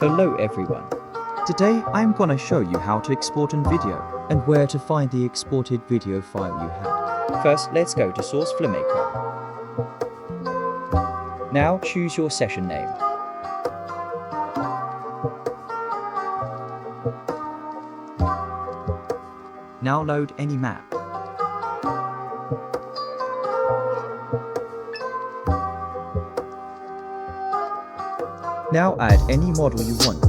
Hello everyone. Today I'm gonna show you how to export a video and where to find the exported video file you had. First, let's go to Source Filmmaker. Now choose your session name. Now load any map. Now add any model you want.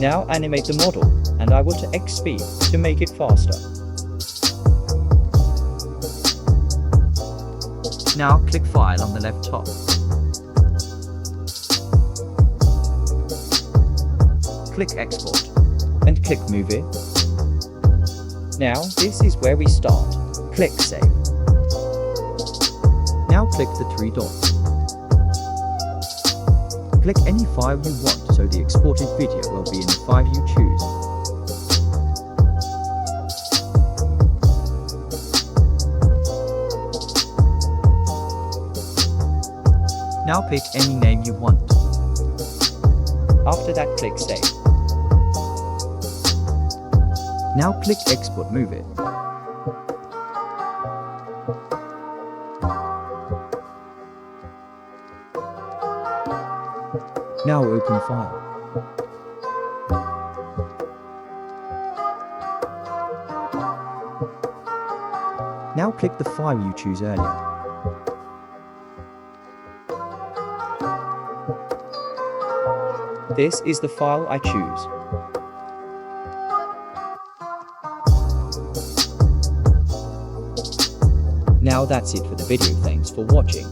Now animate the model, and I will to X speed to make it faster. Now click File on the left top. Click Export, and click Move It. Now this is where we start. Click Save. Now click the three dots. Click any file you want so the exported video will be in the file you choose. Now pick any name you want. After that, click Save. Now click Export Move It. Now open File. Now click the file you choose earlier. This is the file I choose. Now that's it for the video. Thanks for watching.